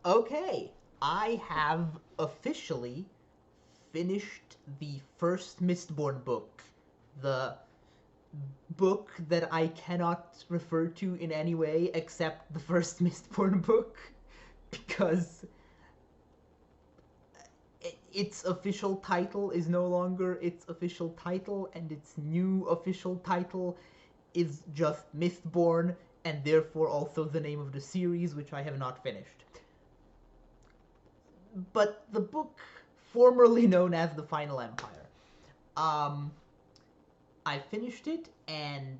Okay, I have officially finished the first Mistborn book. The book that I cannot refer to in any way except the first Mistborn book because its official title is no longer its official title, and its new official title is just Mistborn, and therefore also the name of the series, which I have not finished. But the book formerly known as The Final Empire. Um, I finished it, and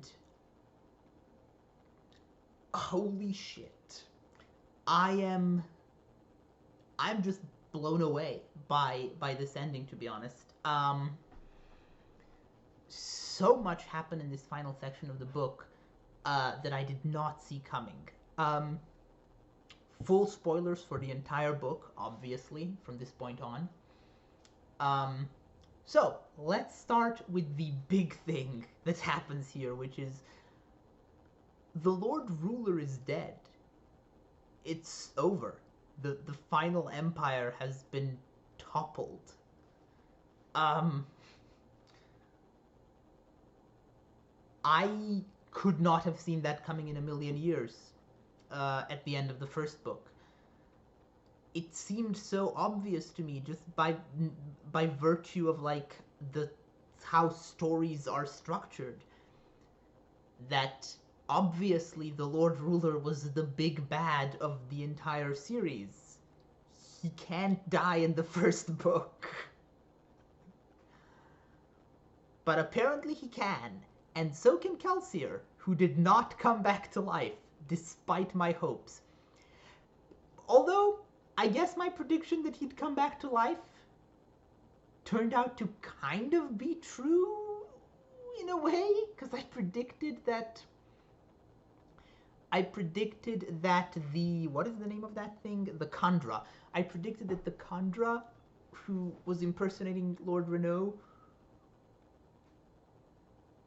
holy shit, I am I'm just blown away by this ending. To be honest, so much happened in this final section of the book that I did not see coming. Um, Full spoilers for the entire book, obviously, from this point on. Um, so let's start with the big thing that happens here, which is the Lord Ruler is dead. It's over. The final empire has been toppled. Um, I could not have seen that coming in a million years at the end of the first book. It seemed so obvious to me just by virtue of like the how stories are structured that obviously the Lord Ruler was the big bad of the entire series. He can't die in the first book. But apparently he can, and so can Kelsier, who did not come back to life, despite my hopes. Although, I guess my prediction that he'd come back to life turned out to kind of be true in a way, because I predicted that the what is the name of that thing? The Khandra. I predicted that the Khandra, who was impersonating Lord Renault,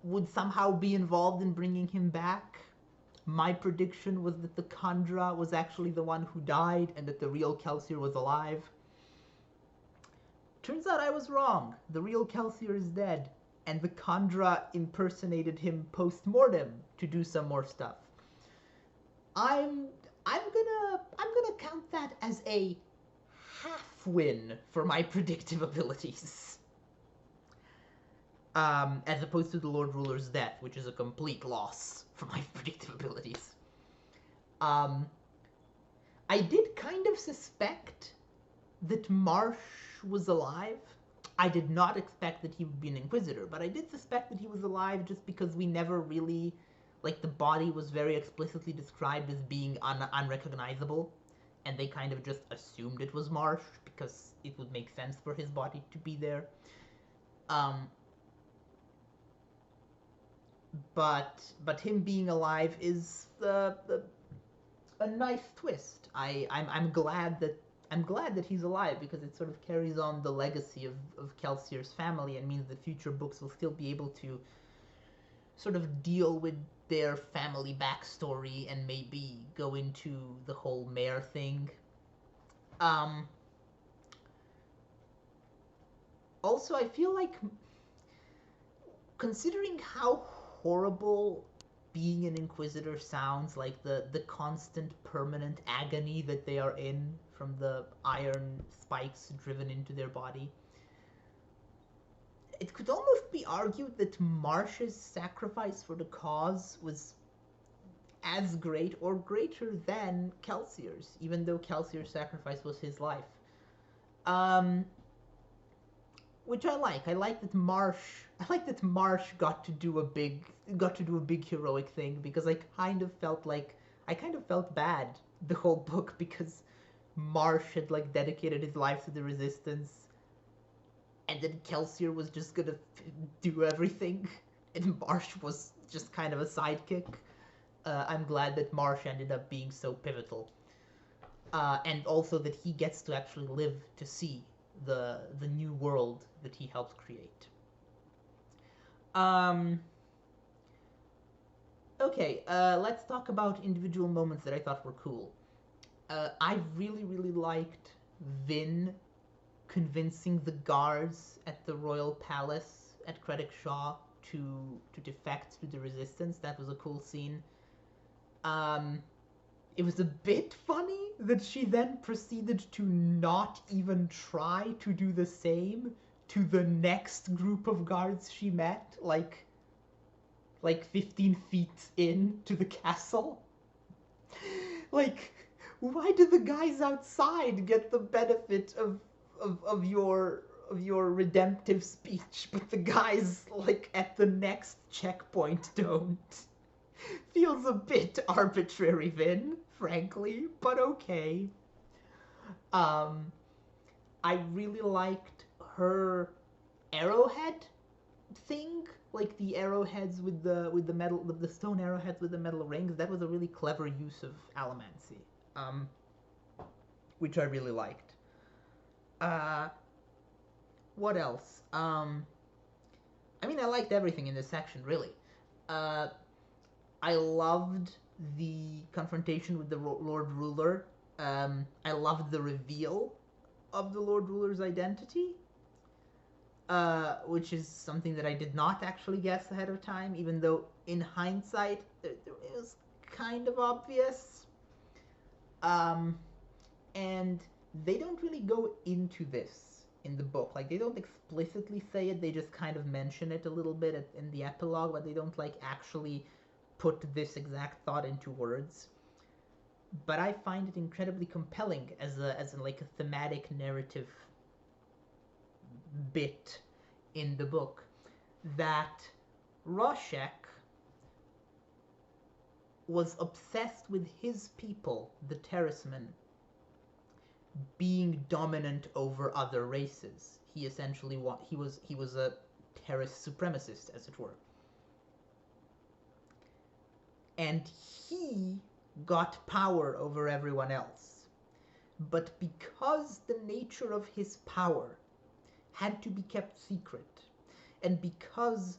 would somehow be involved in bringing him back. My prediction was that the Khandra was actually the one who died and that the real Kelsier was alive. Turns out I was wrong. The real Kelsier is dead, and the Khandra impersonated him post-mortem to do some more stuff. I'm I'm gonna count that as a half win for my predictive abilities. As opposed to the Lord Ruler's death, which is a complete loss for my predictive abilities. Um, I did kind of suspect that Marsh was alive. I did not expect that he would be an Inquisitor, but I did suspect that he was alive just because we never really, like, the body was very explicitly described as being unrecognizable, and they kind of just assumed it was Marsh because it would make sense for his body to be there. Um, but him being alive is a nice twist. I'm glad that he's alive because it sort of carries on the legacy of Kelsier's family and means the future books will still be able to sort of deal with their family backstory and maybe go into the whole mayor thing. Um, Also, I feel like considering how horrible being an inquisitor sounds, like the constant permanent agony that they are in from the iron spikes driven into their body, it could almost be argued that Marsh's sacrifice for the cause was as great or greater than Kelsier's, even though Kelsier's sacrifice was his life. Um, which I like. I like that Marsh got to do a big heroic thing because I kind of felt bad the whole book because Marsh had like dedicated his life to the resistance, and then Kelsier was just gonna do everything, and Marsh was just kind of a sidekick. I'm glad that Marsh ended up being so pivotal, and also that he gets to actually live to see the new world that he helped create. Um, okay, let's talk about individual moments that I thought were cool. I really liked Vin convincing the guards at the royal palace at Credit Shaw to defect to the resistance. That was a cool scene. Um, it was a bit funny that she then proceeded to not even try to do the same to the next group of guards she met, like 15 feet in to the castle. Like, why do the guys outside get the benefit of your redemptive speech, but the guys like at the next checkpoint don't? Feels a bit arbitrary, Vin, frankly, but okay. Um, I really liked her arrowhead thing, like the arrowheads with the metal, the stone arrowheads with the metal rings. That was a really clever use of allomancy, um, which I really liked. Uh, what else? I mean, I liked everything in this section, really. Uh, I loved the confrontation with the Lord Ruler. I loved the reveal of the Lord Ruler's identity, which is something that I did not actually guess ahead of time, even though in hindsight it was kind of obvious. And they don't really go into this in the book. Like, they don't explicitly say it, they just kind of mention it a little bit in the epilogue, but they don't, like, actually put this exact thought into words. But I find it incredibly compelling as like a thematic narrative bit in the book that Rorschach was obsessed with his people, the Terracemen, being dominant over other races. He essentially he was a Terrace supremacist, as it were. And he got power over everyone else. But because the nature of his power had to be kept secret, and because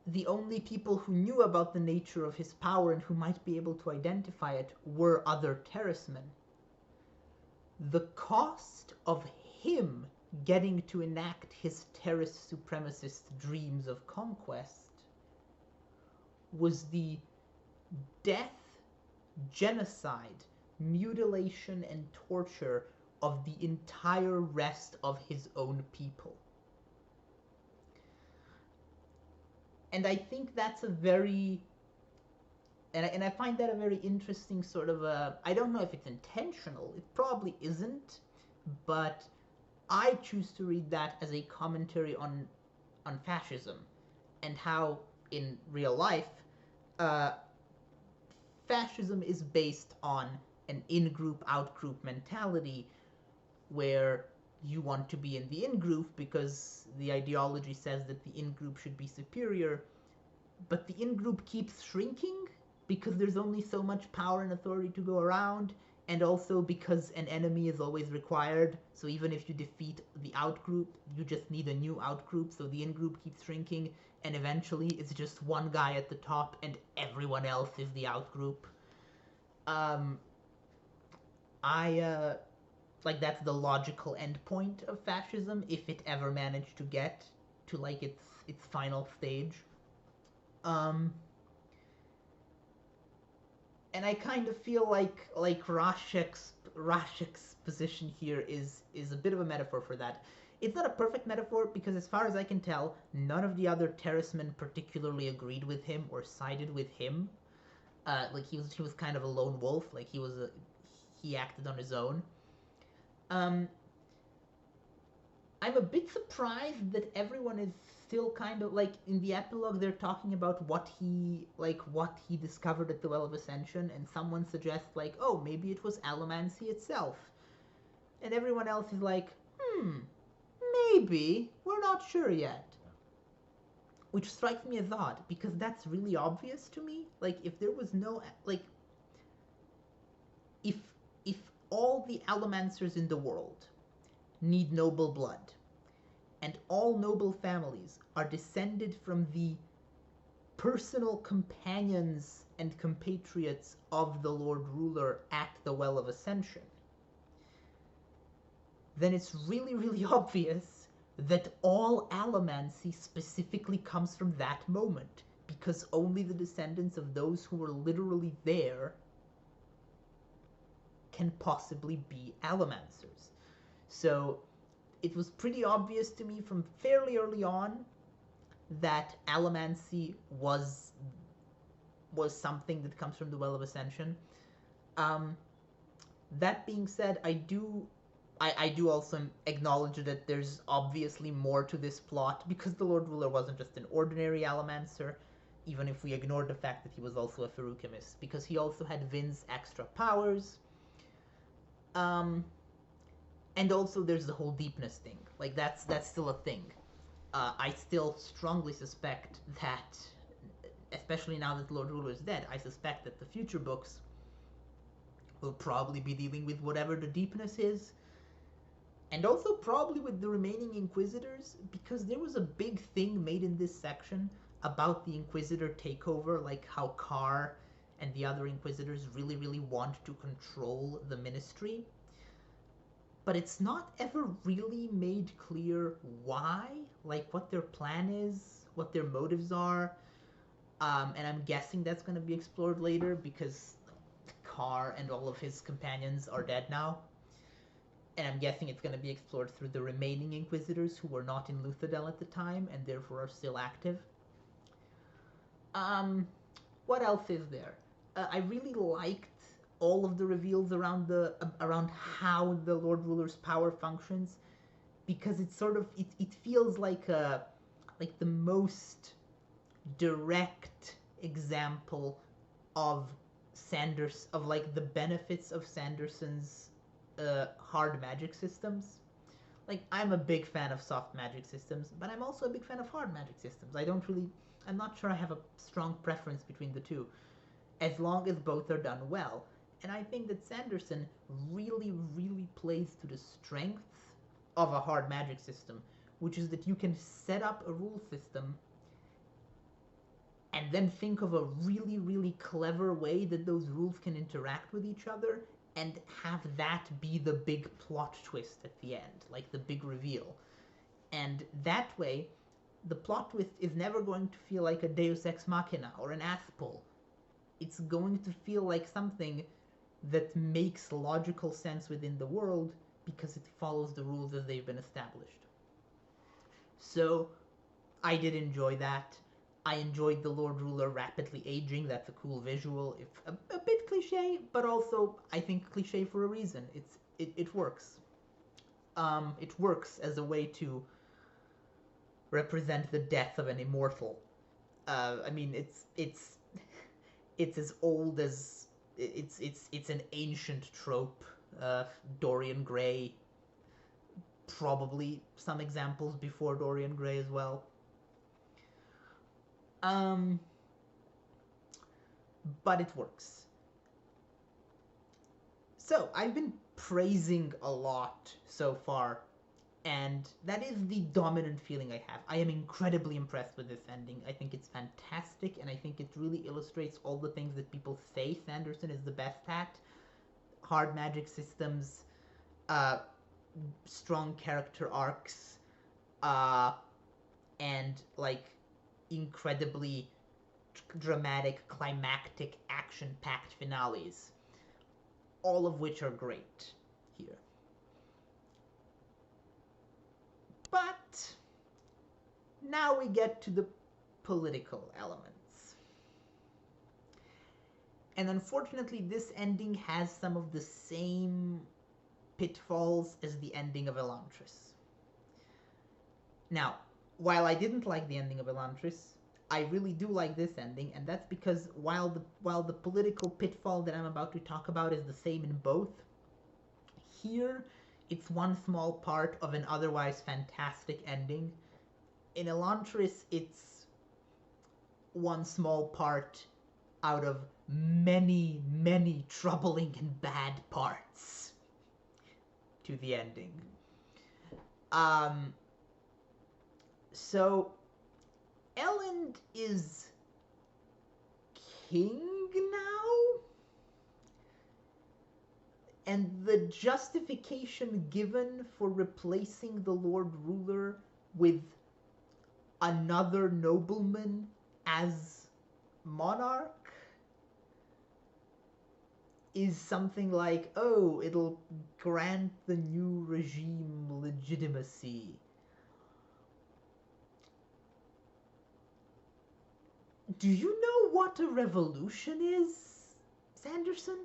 the only people who knew about the nature of his power and who might be able to identify it were other Terracemen, the cost of him getting to enact his Terrace supremacist dreams of conquest was the death, genocide, mutilation, and torture of the entire rest of his own people. And I think that's a very... And I find that a very interesting sort of a... I don't know if it's intentional, it probably isn't, but I choose to read that as a commentary on fascism, and how, in real life, fascism is based on an in-group, out-group mentality where you want to be in the in-group because the ideology says that the in-group should be superior, but the in-group keeps shrinking because there's only so much power and authority to go around, and also because an enemy is always required, so even if you defeat the out-group, you just need a new out-group, so the in-group keeps shrinking, and eventually it's just one guy at the top and everyone else is the out-group. Like, that's the logical endpoint of fascism, if it ever managed to get to, like, its final stage. And I kind of feel like Rorschach's position here is a bit of a metaphor for that. It's not a perfect metaphor because, as far as I can tell, none of the other Terracemen particularly agreed with him or sided with him. Like, he was kind of a lone wolf. Like, he acted on his own. I'm a bit surprised that everyone is still kind of, like, in the epilogue they're talking about what he discovered at the Well of Ascension, and someone suggests, like, oh, maybe it was allomancy itself. And everyone else is like, maybe, we're not sure yet. Which strikes me as odd, because that's really obvious to me. Like, if there was no, like, if all the allomancers in the world need noble blood, and all noble families are descended from the personal companions and compatriots of the Lord Ruler at the Well of Ascension, then it's really, really obvious that all allomancy specifically comes from that moment, because only the descendants of those who were literally there can possibly be allomancers. So it was pretty obvious to me from fairly early on that allomancy was something that comes from the Well of Ascension. That being said, I do also acknowledge that there's obviously more to this plot, because the Lord Ruler wasn't just an ordinary allomancer, even if we ignore the fact that he was also a Feruchemist, because he also had Vin's extra powers. And also there's the whole deepness thing. Like, that's still a thing. I still strongly suspect that, especially now that Lord Ruler is dead, I suspect that the future books will probably be dealing with whatever the deepness is, and also probably with the remaining Inquisitors, because there was a big thing made in this section about the Inquisitor takeover, like how Carr and the other Inquisitors really, really want to control the Ministry. But it's not ever really made clear why, like what their plan is, what their motives are. And I'm guessing that's going to be explored later, because Carr and all of his companions are dead now. And I'm guessing it's going to be explored through the remaining Inquisitors who were not in Luthadel at the time and therefore are still active. What else is there? I really liked all of the reveals around how the Lord Ruler's power functions, because it's sort of it feels like the most direct example of the benefits of Sanderson's hard magic systems. Like, I'm a big fan of soft magic systems, but I'm also a big fan of hard magic systems. I'm not sure I have a strong preference between the two, as long as both are done well. And I think that Sanderson really, really plays to the strengths of a hard magic system, which is that you can set up a rule system and then think of a really, really clever way that those rules can interact with each other, and have that be the big plot twist at the end, like the big reveal. And that way, the plot twist is never going to feel like a Deus Ex Machina or an Aspel. It's going to feel like something that makes logical sense within the world, because it follows the rules as they've been established. So, I did enjoy that. I enjoyed the Lord Ruler rapidly aging. That's a cool visual. It's a bit cliche, but also, I think, cliche for a reason. It works. It works as a way to represent the death of an immortal. I mean, it's as old as it's an ancient trope. Dorian Gray, probably some examples before Dorian Gray as well. But it works. So, I've been praising a lot so far, and that is the dominant feeling I have. I am incredibly impressed with this ending. I think it's fantastic, and I think it really illustrates all the things that people say Sanderson is the best at. Hard magic systems, strong character arcs, and, like, incredibly dramatic, climactic, action-packed finales. All of which are great here. But now we get to the political elements. And unfortunately, this ending has some of the same pitfalls as the ending of Elantris. Now, while I didn't like the ending of Elantris, I really do like this ending, and that's because while the political pitfall that I'm about to talk about is the same in both, here it's one small part of an otherwise fantastic ending. In Elantris, it's one small part out of many, many troubling and bad parts to the ending. So Elend is king now? And the justification given for replacing the Lord Ruler with another nobleman as monarch is something like, oh, it'll grant the new regime legitimacy. Do you know what a revolution is, Sanderson?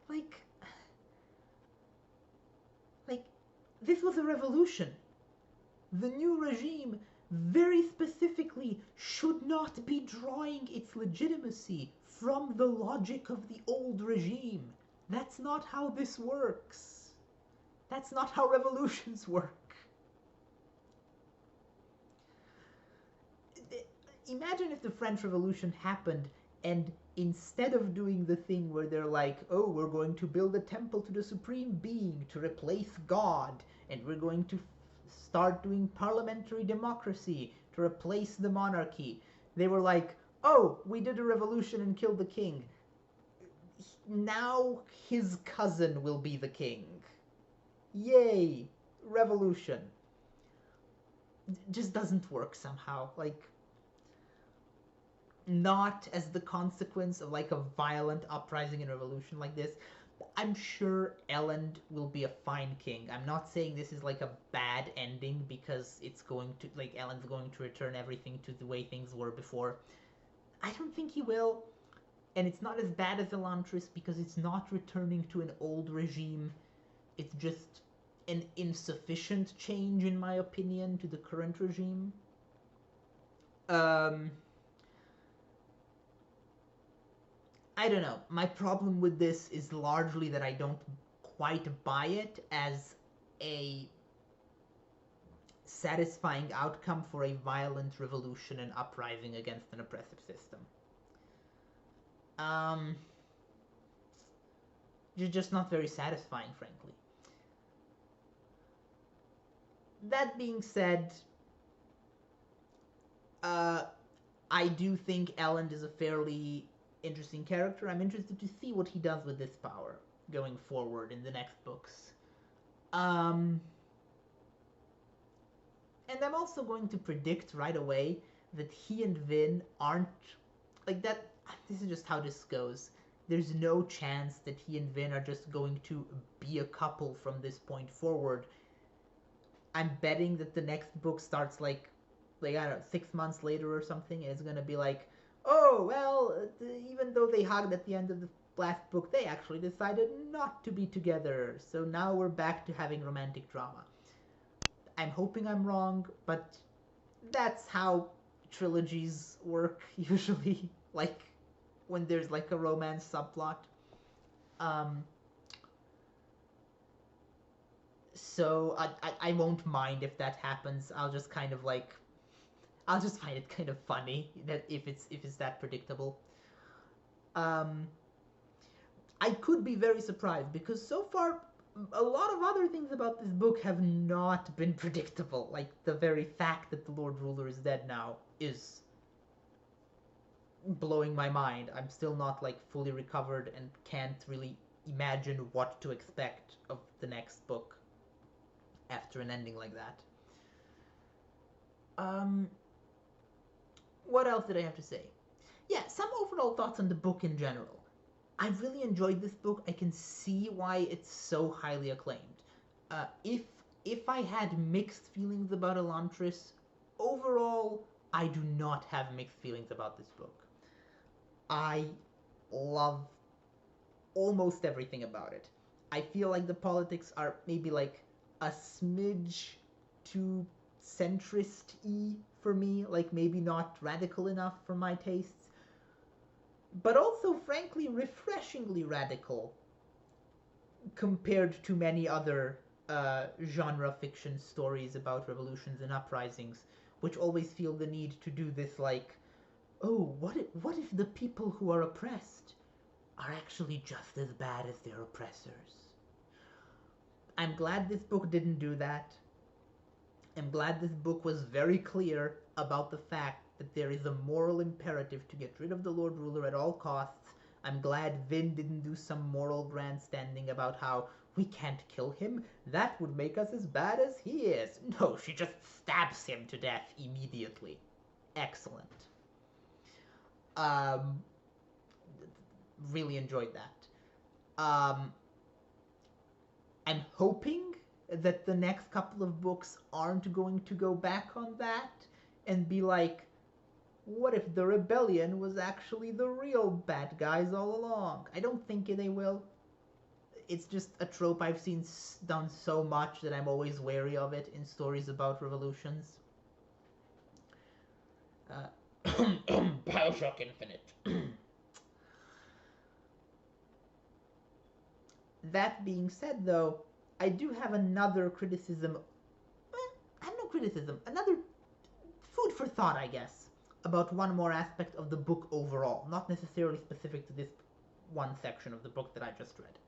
Like, this was a revolution. The new regime very specifically should not be drawing its legitimacy from the logic of the old regime. That's not how this works. That's not how revolutions work. Imagine if the French Revolution happened and instead of doing the thing where they're like, oh, we're going to build a temple to the Supreme Being to replace God, and we're going to start doing parliamentary democracy to replace the monarchy. They were like, oh, we did a revolution and killed the king. Now his cousin will be the king. Yay! Revolution. Just doesn't work somehow. Like, not as the consequence of like a violent uprising and revolution like this. I'm sure Elend will be a fine king. I'm not saying this is like a bad ending because it's going to, like, Elend's going to return everything to the way things were before. I don't think he will. And it's not as bad as Elantris because it's not returning to an old regime. It's just an insufficient change, in my opinion, to the current regime. I don't know. My problem with this is largely that I don't quite buy it as a satisfying outcome for a violent revolution and uprising against an oppressive system. Just not very satisfying, frankly. That being said, I do think Elend is a fairly interesting character. I'm interested to see what he does with this power going forward in the next books. And I'm also going to predict right away that he and Vin aren't like that. This is just how this goes. There's no chance that he and Vin are just going to be a couple from this point forward. I'm betting that the next book starts like I don't know, 6 months later or something, and it's gonna be like, oh, well, even though they hugged at the end of the last book, they actually decided not to be together. So now we're back to having romantic drama. I'm hoping I'm wrong, but that's how trilogies work usually. Like, when there's like a romance subplot. So I won't mind if that happens. I'll just kind of like, I'll just find it kind of funny that if it's that predictable. I could be very surprised because so far a lot of other things about this book have not been predictable. Like the very fact that the Lord Ruler is dead now is blowing my mind. I'm still not like fully recovered and can't really imagine what to expect of the next book after an ending like that. What else did I have to say? Yeah, some overall thoughts on the book in general. I really enjoyed this book. I can see why it's so highly acclaimed. If I had mixed feelings about Elantris, overall, I do not have mixed feelings about this book. I love almost everything about it. I feel like the politics are maybe like a smidge too centrist-y for me, like maybe not radical enough for my tastes, but also frankly refreshingly radical compared to many other genre fiction stories about revolutions and uprisings, which always feel the need to do this like, oh, what if the people who are oppressed are actually just as bad as their oppressors? I'm glad this book didn't do that. I'm glad this book was very clear about the fact that there is a moral imperative to get rid of the Lord Ruler at all costs. I'm glad Vin didn't do some moral grandstanding about how we can't kill him. That would make us as bad as he is. No, she just stabs him to death immediately. Excellent. Really enjoyed that. I'm hoping that the next couple of books aren't going to go back on that and be like, what if the rebellion was actually the real bad guys all along? I don't think they will. It's just a trope I've seen done so much that I'm always wary of it in stories about revolutions. Bioshock Infinite. That being said, though, I do have another criticism. I have no criticism. Another food for thought, I guess, about one more aspect of the book overall, not necessarily specific to this one section of the book that I just read.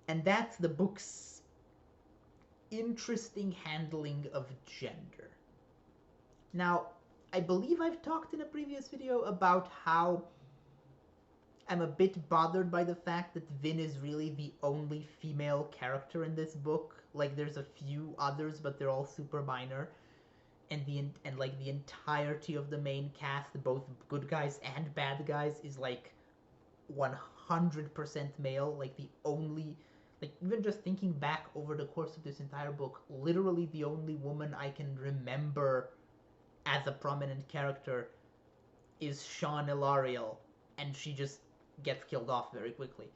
And that's the book's interesting handling of gender. Now, I believe I've talked in a previous video about how I'm a bit bothered by the fact that Vin is really the only female character in this book. Like, there's a few others, but they're all super minor. And the entirety of the main cast, both good guys and bad guys, is like 100% male. Like, the only, like, even just thinking back over the course of this entire book, literally the only woman I can remember as a prominent character is Sean Ilariel, and she just gets killed off very quickly,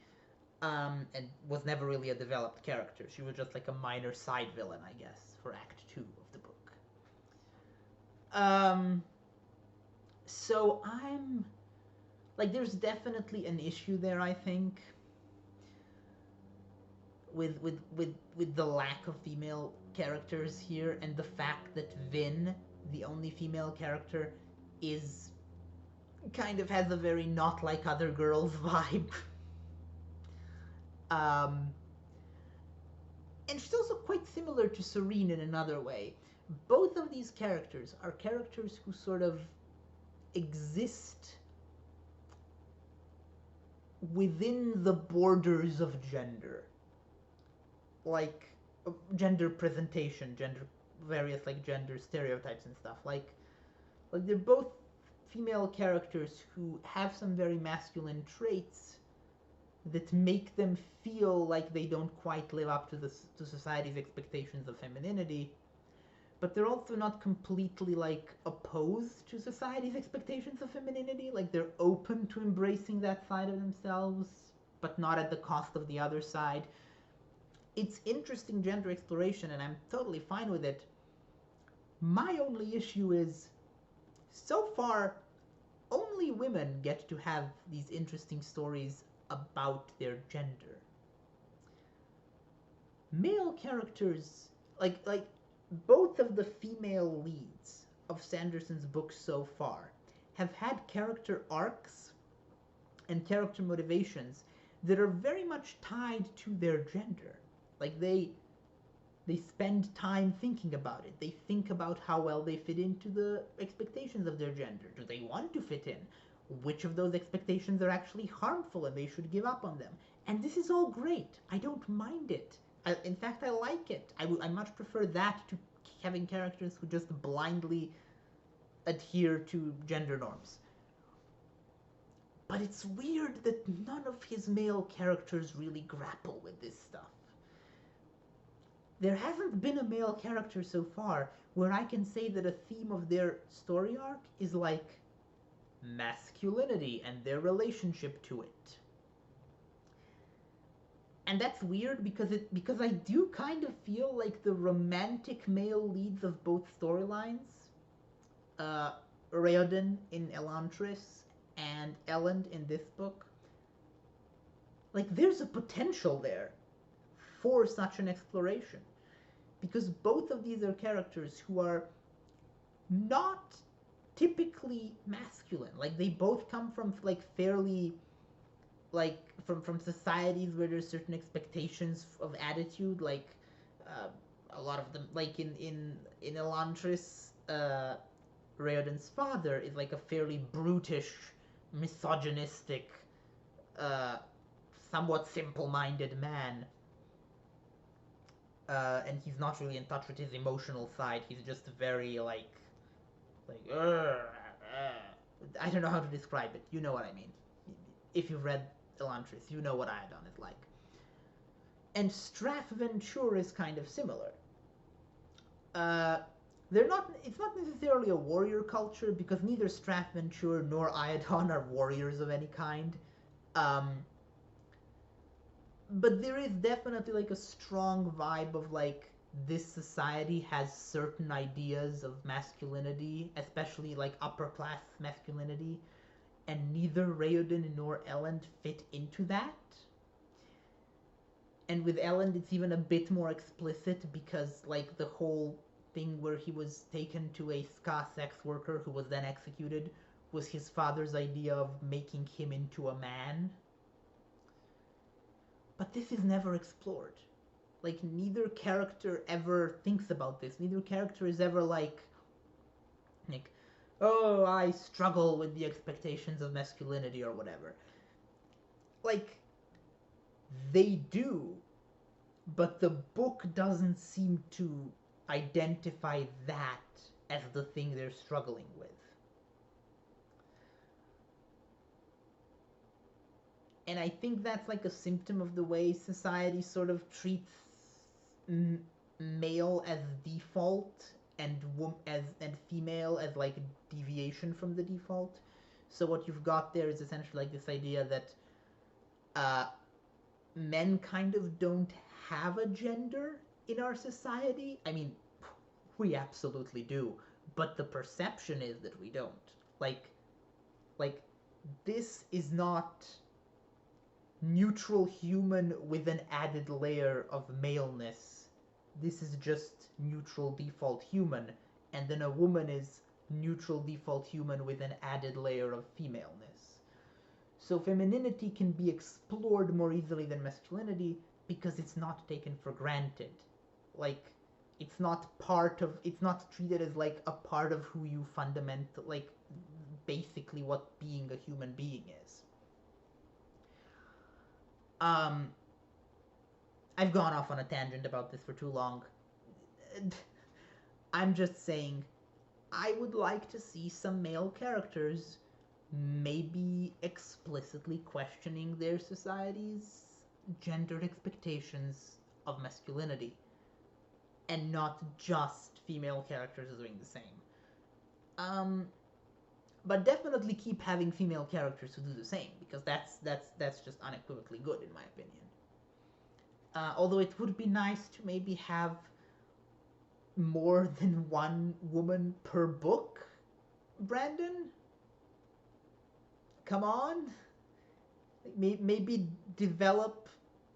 and was never really a developed character. She was just like a minor side villain, I guess, for Act 2 of the book. So I'm like, there's definitely an issue there, I think, with the lack of female characters here, and the fact that Vin, the only female character, is kind of has a very not like other girls vibe. And she's also quite similar to Serene in another way. Both of these characters are characters who sort of exist within the borders of gender. Like, gender presentation, various like gender stereotypes and stuff. Like they're both female characters who have some very masculine traits that make them feel like they don't quite live up to society's expectations of femininity, but they're also not completely like opposed to society's expectations of femininity. Like, they're open to embracing that side of themselves, but not at the cost of the other side. It's interesting gender exploration, and I'm totally fine with it. My only issue is, so far, only women get to have these interesting stories about their gender. Male characters, like both of the female leads of Sanderson's books so far, have had character arcs and character motivations that are very much tied to their gender. Like, they spend time thinking about it. They think about how well they fit into the expectations of their gender. Do they want to fit in? Which of those expectations are actually harmful and they should give up on them? And this is all great. I don't mind it. In fact, I like it. I much prefer that to having characters who just blindly adhere to gender norms. But it's weird that none of his male characters really grapple with this stuff. There hasn't been a male character so far where I can say that a theme of their story arc is like masculinity and their relationship to it. And that's weird because I do kind of feel like the romantic male leads of both storylines, Raoden in Elantris and Elend in this book, like, there's a potential there for such an exploration, because both of these are characters who are not typically masculine. Like, they both come from like fairly, like, from societies where there's certain expectations of attitude. Like, a lot of them, like in Elantris, Raoden's father is like a fairly brutish, misogynistic, uh, somewhat simple-minded man. And he's not really in touch with his emotional side. He's just very I don't know how to describe it. You know what I mean. If you've read Elantris, you know what Iadon is like. And Strathventure is kind of similar. They're not. It's not necessarily a warrior culture because neither Strathventure nor Iadon are warriors of any kind. But there is definitely like a strong vibe of like this society has certain ideas of masculinity, especially like upper class masculinity, and neither Raoden nor Elend fit into that. And with Elend, it's even a bit more explicit because like the whole thing where he was taken to a ska sex worker who was then executed was his father's idea of making him into a man. But this is never explored. Like, neither character ever thinks about this. Neither character is ever like, oh, I struggle with the expectations of masculinity or whatever. Like, they do, but the book doesn't seem to identify that as the thing they're struggling with. And I think that's like a symptom of the way society sort of treats male as default and female as like a deviation from the default. So what you've got there is essentially like this idea that men kind of don't have a gender in our society. I mean, we absolutely do, but the perception is that we don't. Like this is not neutral human with an added layer of maleness. This is just neutral default human, and then a woman is neutral default human with an added layer of femaleness. So femininity can be explored more easily than masculinity because it's not taken for granted. Like, it's not treated as like a part of who you like basically what being a human being is. I've gone off on a tangent about this for too long. I'm just saying, I would like to see some male characters maybe explicitly questioning their society's gendered expectations of masculinity, and not just female characters doing the same. But definitely keep having female characters who do the same, because that's just unequivocally good in my opinion. Although it would be nice to maybe have more than one woman per book. Brandon, come on, maybe develop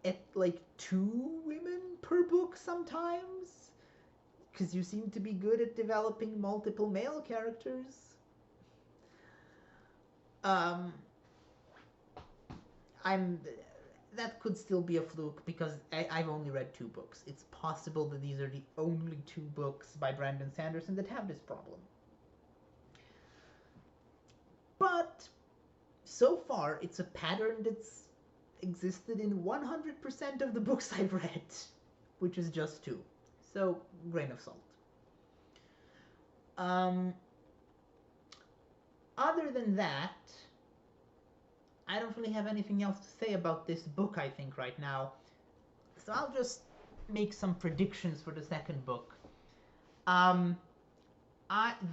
at like 2 women per book sometimes, because you seem to be good at developing multiple male characters. That could still be a fluke because I've only read 2 books. It's possible that these are the only 2 books by Brandon Sanderson that have this problem. But so far, it's a pattern that's existed in 100% of the books I've read, which is just 2. So, grain of salt. Other than that, I don't really have anything else to say about this book, I think, right now. So I'll just make some predictions for the second book. The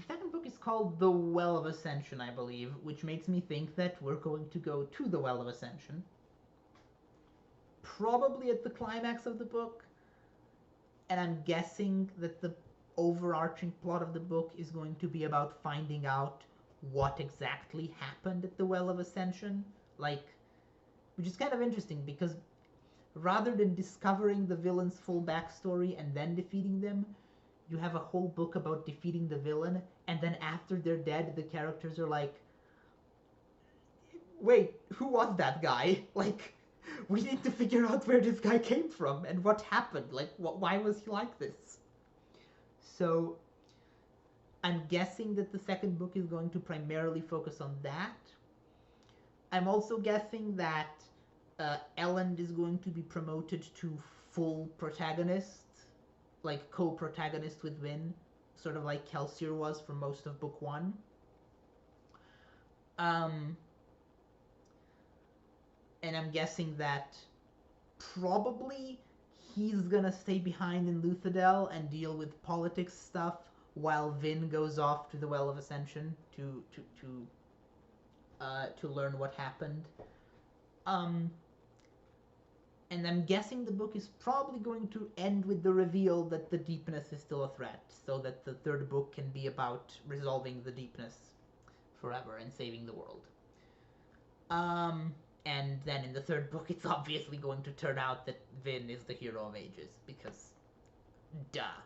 second book is called The Well of Ascension, I believe, which makes me think that we're going to go to the Well of Ascension. Probably at the climax of the book. And I'm guessing that the overarching plot of the book is going to be about finding out what exactly happened at the Well of Ascension. Which is kind of interesting because rather than discovering the villain's full backstory and then defeating them, you have a whole book about defeating the villain, and then after they're dead, the characters are like, wait, who was that guy? We need to figure out where this guy came from and what happened. Why was he like this? So, I'm guessing that the second book is going to primarily focus on that. I'm also guessing that Elend is going to be promoted to full protagonist, like co-protagonist with Vin, sort of like Kelsier was for most of book one. And I'm guessing that probably he's gonna stay behind in Luthadel and deal with politics stuff while Vin goes off to the Well of Ascension to learn what happened. And I'm guessing the book is probably going to end with the reveal that the deepness is still a threat, so that the third book can be about resolving the deepness forever and saving the world. And then in the third book, it's obviously going to turn out that Vin is the hero of ages, because, duh,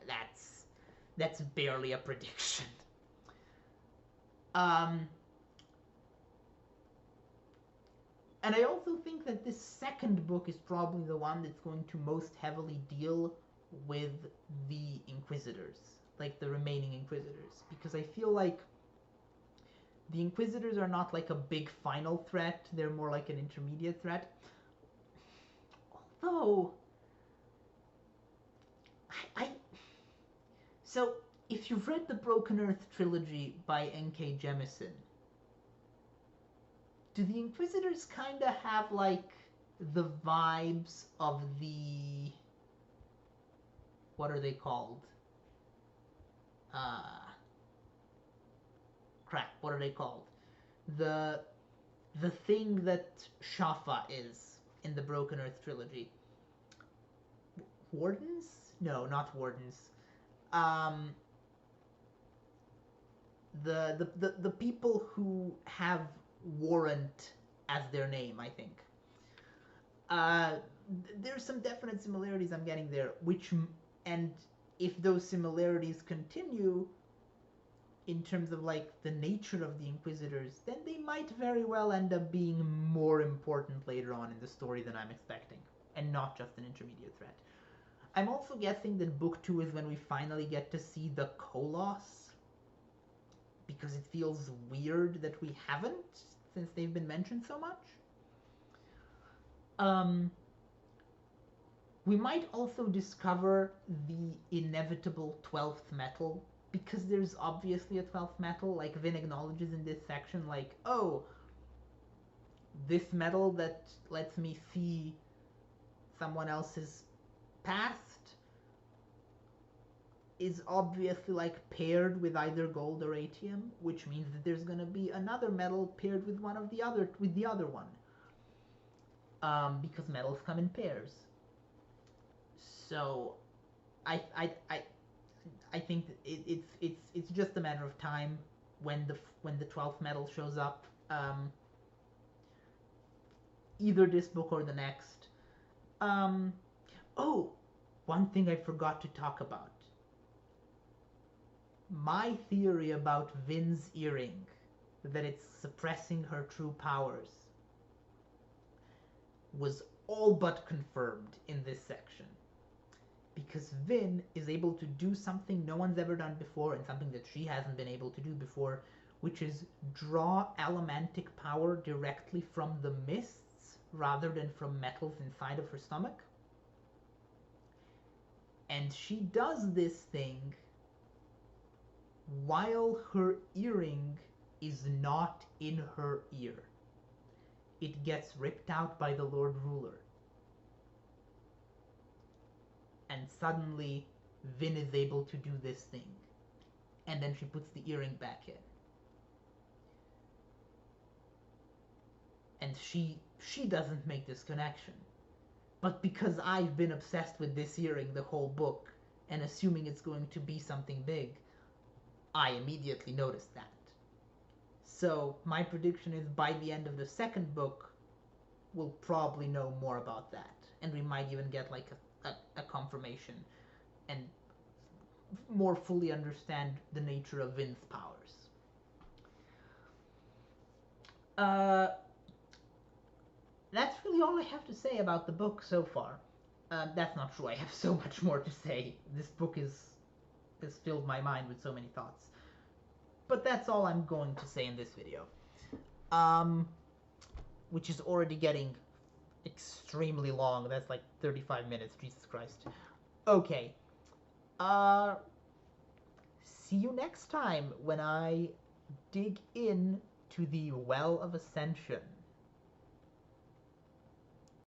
that's barely a prediction. And I also think that this second book is probably the one that's going to most heavily deal with the Inquisitors, like the remaining Inquisitors, because I feel like the Inquisitors are not like a big final threat, they're more like an intermediate threat. Although, so, if you've read the Broken Earth trilogy by N.K. Jemisin, do the Inquisitors kind of have, like, the vibes of the... what are they called? Crap, what are they called? The thing that Shafa is in the Broken Earth trilogy. Wardens? No, not Wardens. The people who have Warrant as their name, I think. There's some definite similarities I'm getting there, and if those similarities continue in terms of like the nature of the Inquisitors, then they might very well end up being more important later on in the story than I'm expecting, and not just an intermediate threat. I'm also guessing that book 2 is when we finally get to see the Koloss, because it feels weird that we haven't, since they've been mentioned so much. We might also discover the inevitable 12th metal, because there's obviously a 12th metal. Like Vin acknowledges in this section, like, oh, this metal that lets me see someone else's past is obviously like paired with either gold or atium, which means that there's gonna be another metal paired with the other one, because metals come in pairs. So, I think that it's just a matter of time when the 12th metal shows up, either this book or the next. Oh, one thing I forgot to talk about. My theory about Vin's earring, that it's suppressing her true powers, was all but confirmed in this section. Because Vin is able to do something no one's ever done before, and something that she hasn't been able to do before, which is draw allomantic power directly from the mists rather than from metals inside of her stomach. And she does this thing while her earring is not in her ear. It gets ripped out by the Lord Ruler. And suddenly, Vin is able to do this thing. And then she puts the earring back in. And she doesn't make this connection. But because I've been obsessed with this earring the whole book, and assuming it's going to be something big, I immediately noticed that. So my prediction is by the end of the second book, we'll probably know more about that. And we might even get like a confirmation and more fully understand the nature of Vin's powers. That's really all I have to say about the book so far. That's not true. I have so much more to say. This book is has filled my mind with so many thoughts. But that's all I'm going to say in this video. Which is already getting extremely long. That's like 35 minutes, Jesus Christ. Okay. See you next time when I dig in to the Well of Ascension.